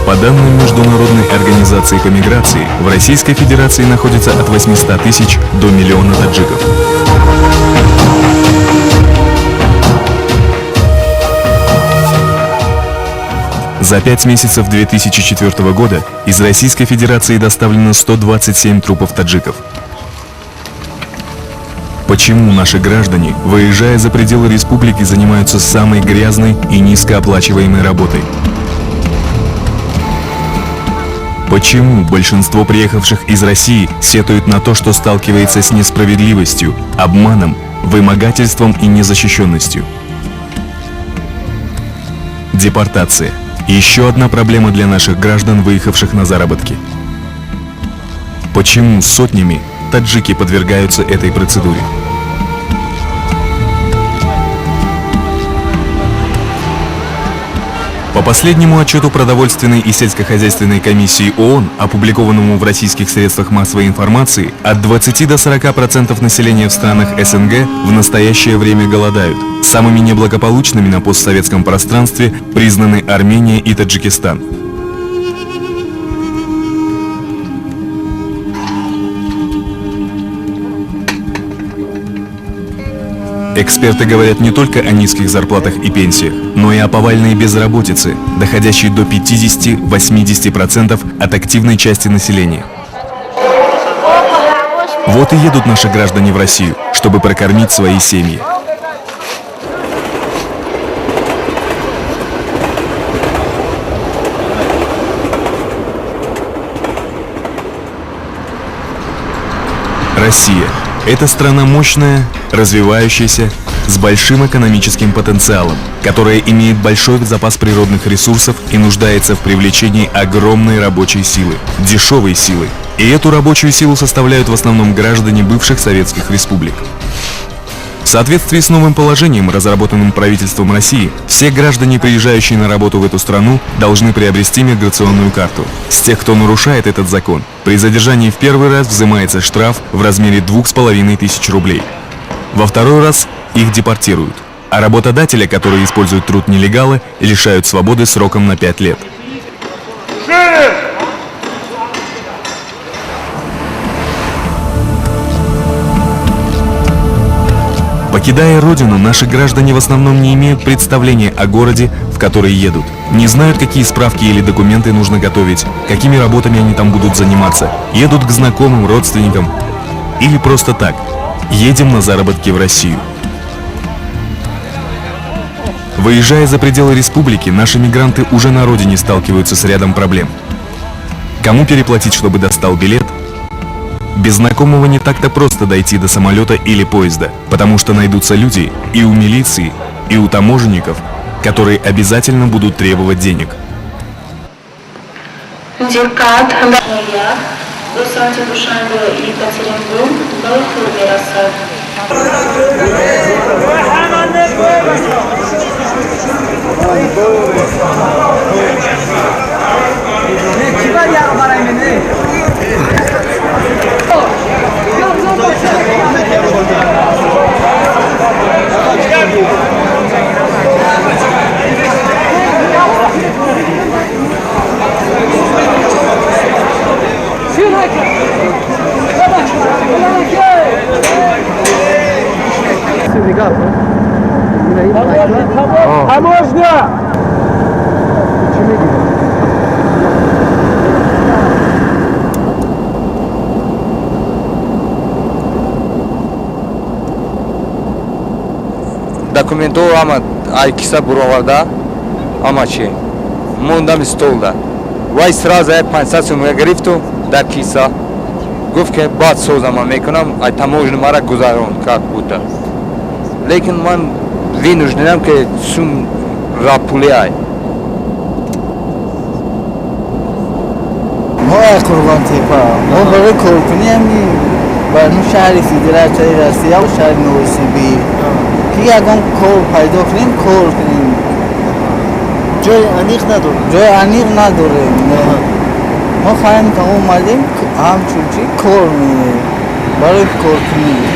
По данным Международной организации по миграции, в Российской Федерации находится от 800 тысяч до миллиона таджиков. За 5 месяцев 2004 года из Российской Федерации доставлено 127 трупов таджиков. Почему наши граждане, выезжая за пределы республики, занимаются самой грязной и низкооплачиваемой работой? Почему большинство приехавших из России сетуют на то, что сталкивается с несправедливостью, обманом, вымогательством и незащищенностью? Депортация. Еще одна проблема для наших граждан, выехавших на заработки. Почему сотнями таджики подвергаются этой процедуре? По последнему отчету Продовольственной и сельскохозяйственной комиссии ООН, опубликованному в российских средствах массовой информации, от 20 до 40% населения в странах СНГ в настоящее время голодают. Самыми неблагополучными на постсоветском пространстве признаны Армения и Таджикистан. Эксперты говорят не только о низких зарплатах и пенсиях, но и о повальной безработице, доходящей до 50-80% от активной части населения. Вот и едут наши граждане в Россию, чтобы прокормить свои семьи. Россия – это страна мощная, развивающаяся, с большим экономическим потенциалом, которая имеет большой запас природных ресурсов и нуждается в привлечении огромной рабочей силы, дешевой силы. И эту рабочую силу составляют в основном граждане бывших советских республик. В соответствии с новым положением, разработанным правительством России, все граждане, приезжающие на работу в эту страну, должны приобрести миграционную карту. С тех, кто нарушает этот закон, при задержании в первый раз взимается штраф в размере 2500 рублей. Во второй раз их депортируют, а работодателя, который использует труд нелегала, лишают свободы сроком на 5 лет. Покидая родину, наши граждане в основном не имеют представления о городе, в который едут. Не знают, какие справки или документы нужно готовить, какими работами они там будут заниматься. Едут к знакомым, родственникам. Или просто так. Едем на заработки в Россию. Выезжая за пределы республики, наши мигранты уже на родине сталкиваются с рядом проблем. Кому переплатить, чтобы достал билет? Без знакомого не так-то просто дойти до самолета или поезда, потому что найдутся люди и у милиции, и у таможенников, которые обязательно будут требовать денег. А можно? Документов ама айкиса буроварда, ама чи мондам столда. Вай сразу 500 сум грифту дар киса. Гуфт ки баъд созама мекунам, ай таможни мара гузарон как будто. Лекин ман вынужденам ки сум рапули ай. ما قربان تیپا ما برای کارکنی همی برنو شهری فدراتوری راستی و شهر نوسیبی که یکم کار پیدا کنیم کار کنیم جای عمیق نداره. جای عمیق نداره ما خواهیم تا اومدیم همچون چی کار می‌کنیم برای کار کنیم.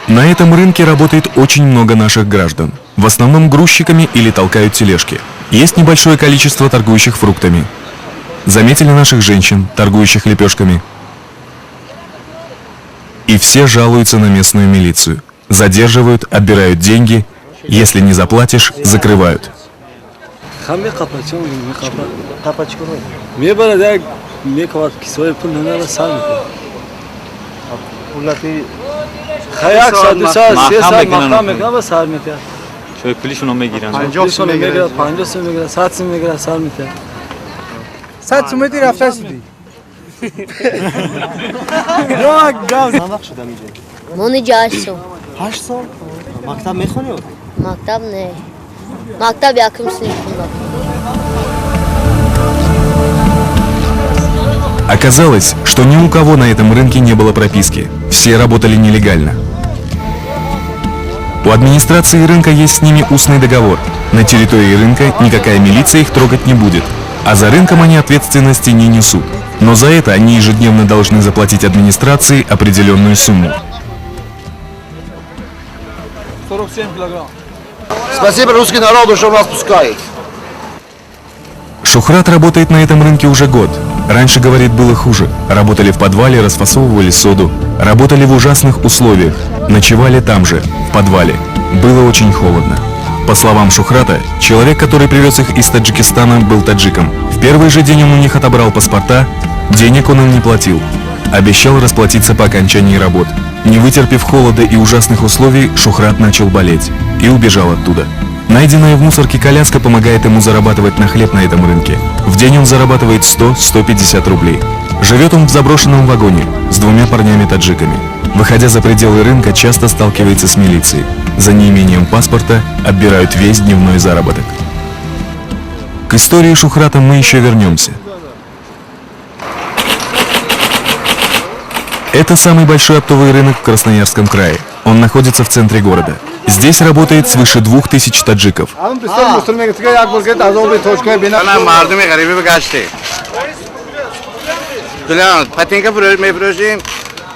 На этом рынке работает очень много наших граждан. В основном грузчиками или толкают тележки. Есть небольшое количество торгующих фруктами. Заметили наших женщин, торгующих лепешками. И все жалуются на местную милицию. Задерживают, отбирают деньги. Если не заплатишь, закрывают. شوی پلیشونو میگیرن 50 میگیرن 50 میگیرن 100 میگیرن سال میتن 100 سومتی رفته شدی چند وقت شده میگه من اینجا 8 سال 8 سال مکتب میخونی مکتب نه مکتب یکم سنف خوندم Оказалось, что ни у кого на этом рынке не было прописки. Все работали нелегально. У администрации рынка есть с ними устный договор. На территории рынка никакая милиция их трогать не будет. А за рынком они ответственности не несут. Но за это они ежедневно должны заплатить администрации определенную сумму. Спасибо, русский народу, что вас пускает. Шухрат работает на этом рынке уже год. Раньше, говорит, было хуже. Работали в подвале, расфасовывали соду. Работали в ужасных условиях. Ночевали там же, в подвале. Было очень холодно. По словам Шухрата, человек, который привез их из Таджикистана, был таджиком. В первый же день он у них отобрал паспорта, денег он им не платил. Обещал расплатиться по окончании работ. Не вытерпев холода и ужасных условий, Шухрат начал болеть и убежал оттуда. Найденная в мусорке коляска помогает ему зарабатывать на хлеб на этом рынке. В день он зарабатывает 100-150 рублей. Живет он в заброшенном вагоне с двумя парнями-таджиками. Выходя за пределы рынка, часто сталкивается с милицией. За неимением паспорта отбирают весь дневной заработок. К истории Шухрата мы еще вернемся. Это самый большой оптовый рынок в Красноярском крае. Он находится в центре города. Здесь работает свыше 2000 таджиков.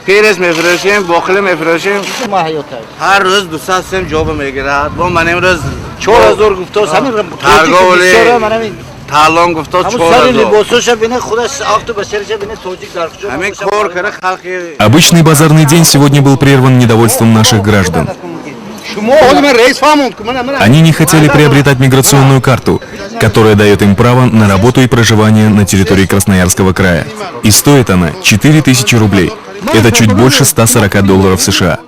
پیرس میفروشیم، بخل میفروشیم. هر روز 200 جواب میگیرد. با من امروز 4000 گفته همین تالون گفته 4000. لباسش ببینه خودش آخت بشرش ببینه توجیک در کجا همین کار کنه خلقی. Обычный базарный день сегодня был прерван недовольством наших граждан. Они не хотели приобретать миграционную карту, которая дает им право на работу и проживание на территории Красноярского края. И стоит она 4000 рублей. Это чуть больше $140 США.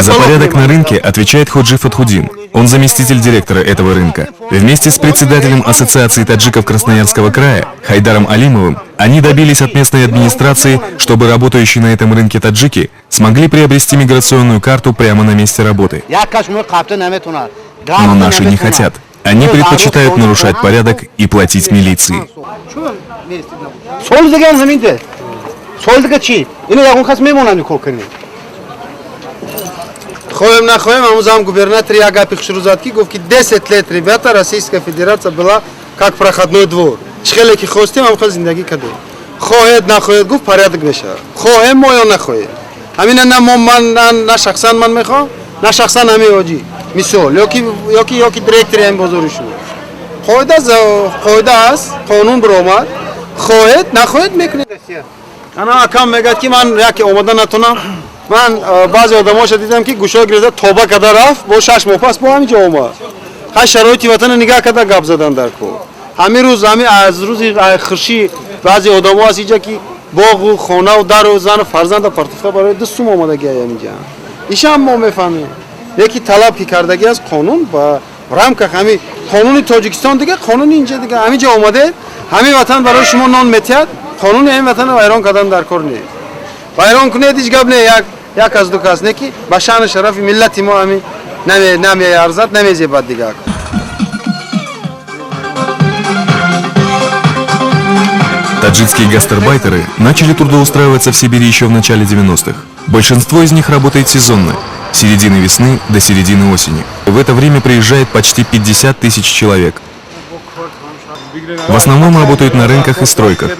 За порядок на рынке отвечает Ходжи Фатхудин. Он заместитель директора этого рынка. Вместе с председателем Ассоциации таджиков Красноярского края Хайдаром Алимовым они добились от местной администрации, чтобы работающие на этом рынке таджики смогли приобрести миграционную карту прямо на месте работы. Но наши не хотят. Они предпочитают нарушать порядок и платить милиции. Хоем на хоем, а зам губернатор Агапих Шрузатки говорит, 10 лет, ребята, Российская Федерация была как проходной двор. Шхелеки хостим, а мы зиндаги каду. Хоет на хоет, говорит, порядок меша. Хоем мой на хоет. А меня на моман на шахсан ман мехо, на шахсан ами оджи. Мисол, йоки директор ям бозоришу. Хоедас, канун бромад. Хоет на хоет мекне. Ана акам мегад ки ман яки омада натунам. من بعضی آدم‌ها دیدم که گوشا گرفته توبه کده رفت با 6 ماه پس با همینجا اومد ها شرایطی وطن نگاه کده گپ زدن در کو همین روز همین از روز خرشی بعضی آدم‌ها از اینجا که باغ و خانه و در و زن و فرزند پرتفته برای دستم آمدگی اینجا ایش هم ما میفهمیم یکی طلب کی کردگی از قانون با رام که همین قانون تاجیکستان دیگه قانون اینجا دیگه همینجا اومده همین وطن برای شما نان میتیاد قانون این وطن ویران کردن در کار نیست ویران کنه دیگه گپ نه یک از دو کس نه که با شان شرف ملت ما همین намеярзад, намезебад дигак. Таджикские гастарбайтеры начали трудоустраиваться в Сибири еще в начале 90-х. Большинство из них работает сезонно, с середины весны до середины осени. В это время приезжает почти 50 тысяч человек. В основном работают на рынках и стройках.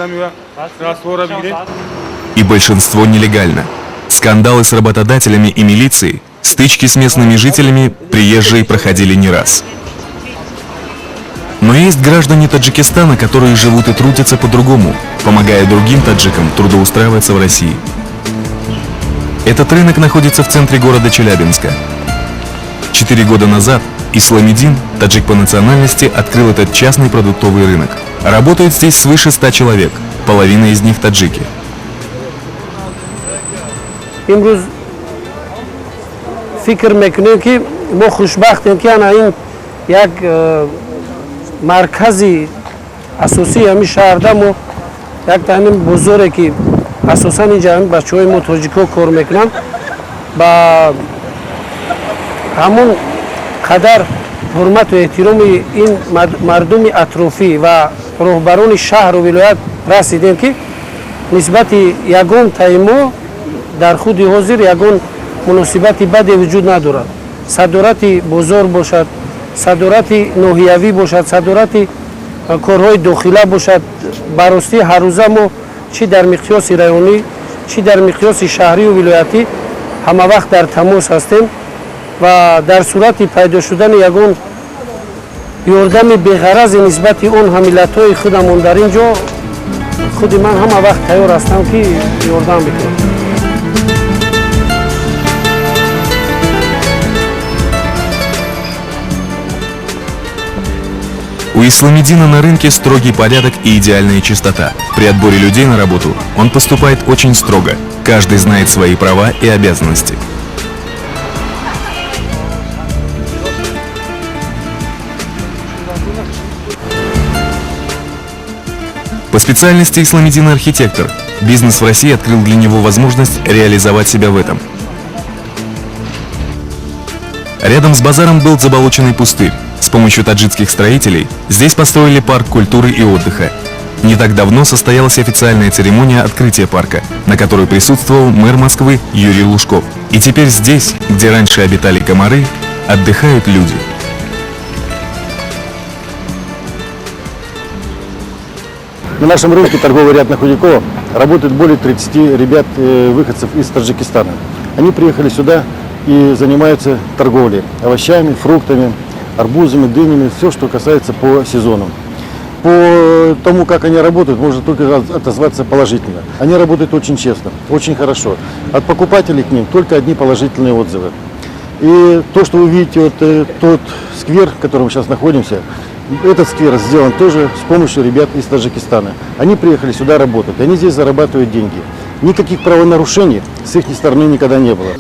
И большинство нелегально. Скандалы с работодателями и милицией, стычки с местными жителями приезжие проходили не раз. Но есть граждане Таджикистана, которые живут и трудятся по-другому, помогая другим таджикам трудоустраиваться в России. Этот рынок находится в центре города Челябинска. 4 года назад Исламидин, таджик по национальности, открыл этот частный продуктовый рынок. Работает здесь свыше 100 человек, половина из них таджики. امروز فکر میکنیم که ما خوشبختیم که این یک مرکزی اساسی همین شهر ده ما یک تامین بزرگی که اساسا اینجا هم بچه‌های ما تاجیک‌ها کار میکنن با همون قدر حرمت و احترام این مردم اطرافی و راهبران شهر و ولایت رسیدیم که نسبت یگان تایما در خود حاضر یگان مناسبت بدی وجود ندارد. صدارت بازار باشد، صدارت ناحیوی باشد، صدارت کارهای داخله باشد، براستی هر روزه ما چی در مقیاس رایونی چی در مقیاس شهری و ولایتی همه وقت در تماس هستیم و در صورت پیدا شدن یگان یاردم بی‌غرض نسبت اون ملت‌های خودمان در اینجا خود من همه وقت تیار هستم که یاردم بکنم. У Исламидина на рынке строгий порядок и идеальная чистота. При отборе людей на работу он поступает очень строго. Каждый знает свои права и обязанности. По специальности Исламидин архитектор. Бизнес в России открыл для него возможность реализовать себя в этом. Рядом с базаром был заболоченный пустырь. С помощью таджикских строителей здесь построили парк культуры и отдыха. Не так давно состоялась официальная церемония открытия парка, на которой присутствовал мэр Москвы Юрий Лужков. И теперь здесь, где раньше обитали комары, отдыхают люди. На нашем рынке торговый ряд на Худякова работает более 30 ребят, выходцев из Таджикистана. Они приехали сюда и занимаются торговлей овощами, фруктами, арбузами, дынями, все, что касается по сезону. По тому, как они работают, можно только отозваться положительно. Они работают очень честно, очень хорошо. От покупателей к ним только одни положительные отзывы. И то, что вы видите, вот тот сквер, в котором мы сейчас находимся, этот сквер сделан тоже с помощью ребят из Таджикистана. Они приехали сюда работать, они здесь зарабатывают деньги. Никаких правонарушений с их стороны никогда не было.